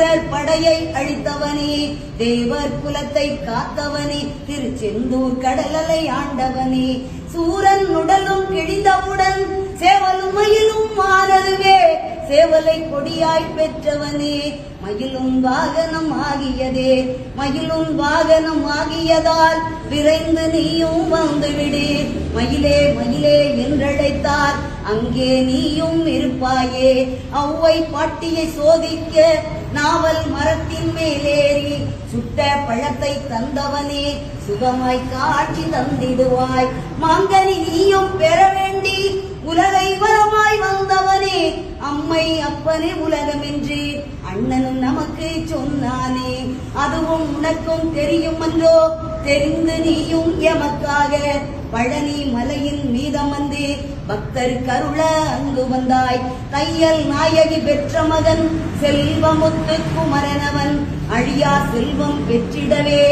சூரர் படையை அழித்தவனே, தேவர் குலத்தை காத்தவனே, திருச்செந்தூர் கடலலை ஆண்டவனே, சூரன் உடலும் கிழிந்தவுடன் சேவலும் மயிலும் மாறதுவே, சேவலை கொடியாய் பெற்றவனே, மயிலும் வாகனம் ஆகியதே, மயிலும் வாகனம் ஆகியதால் விரைந்து நீயும் வந்துவிடு, மயிலே மயிலே என்றழைத்தார் அங்கே நீயும் இருப்பாயே, ஔவை பாட்டியை சோதிக்க நாவல் மரத்தின் மேலேறி சுட்ட பழத்தை தந்தவனே, சுகமாய் காட்சி தந்திடுவாய், மாங்கனி நீயும் பெற வேண்டி உலகை வரமாய் வந்தவனே, அம்மை அப்பனே உலகமென்று அண்ணனும் நமக்கு சொன்னானே, அதுவும் உனக்கும் தெரியும் என்றோ, தெரிந்து நீயும் எமக்காக பழனி மலையின் மீதமந்து பக்தர் கருள அங்கு வந்தாய், தையல் நாயகி பெற்ற மகன் செல்வமுத்து குமரனவன் அழியா செல்வம் பெற்றிடவே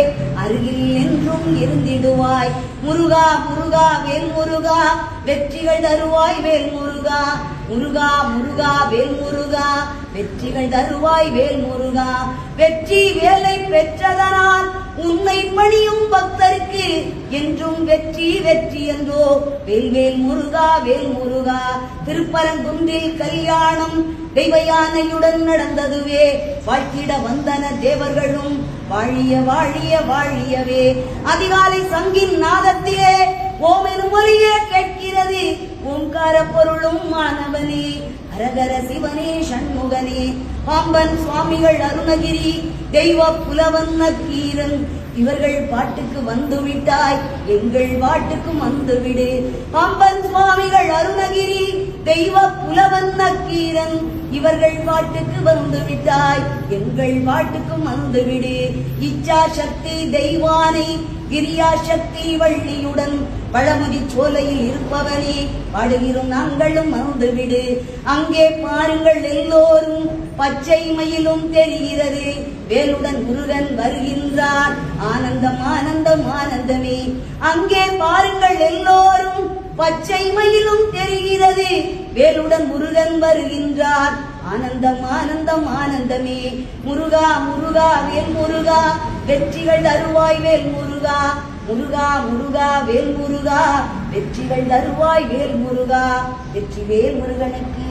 அருகில் என்றும் இருந்திடுவாய், முருகா முருகா வேல் முருகா வெற்றிகள் தருவாய் வேல் முருகா, முருகா முருகா வேல் முருகா வெற்றிகள் தருவாய் வேல் முருகா, வெற்றி வேலை பெற்றதனால் உன்னை பணியும் பக்தருக்கு என்றும் வெற்றி வெற்றி என்றோ, வேல்வேல் முருகா வேல் முருகா. திருப்பரங்குன்றில் கல்யாணம் தெய்வ யானையுடன் நடந்ததுவே, வாழ்த்திட வந்தன தேவர்களும் வாழிய வாழிய வாழியவே, அதிகாலை சங்கின் நாதத்திலே ஓமெனும் மொழியே கேட்கிறது, ஓங்கார பொருளும் மாணவனே, ஹரஹர சிவனே சண்முகனே, பாம்பன் சுவாமிகள் அருணகிரி தெய்வ புலவன் நக்கீரன் இவர்கள் பாட்டுக்கு வந்துவிட்டாய், எங்கள் பாட்டுக்கு வந்துவிடு, பாம்பன் சுவாமிகள் அருணகிரி தெய்வ புலவன் நக்கீரன் இவர்கள் பாட்டுக்கு வந்துவிட்டாய், எங்கள் பாட்டுக்கு வந்துவிடு, இச்சா சக்தி தெய்வானை கிரியா சக்தி வள்ளியுடன் பழமுதி சோலையில் இருப்பவனே, பாடுகிறோம் நாங்களும் வந்துவிடு, அங்கே பாருங்கள் எல்லோரும் பச்சை மயிலும் தெரிகிறது, வேலுடன் முருகன் வருகின்றார், ஆனந்தம் ஆனந்தம் ஆனந்தமே, அங்கே பாருங்கள் எல்லோரும் பச்சை மயிலும் தெரிகிறது, வேலுடன் முருகன் வருகின்றார், ஆனந்தம் ஆனந்தம் ஆனந்தமே, முருகா முருகா வேல் முருகா வெற்றிகள் தருவாய் வேல் முருகா, முருகா முருகா வேல் முருகா வெற்றிகள் தருவாய் வேல் முருகா, வெற்றி வேல் முருகனுக்கு.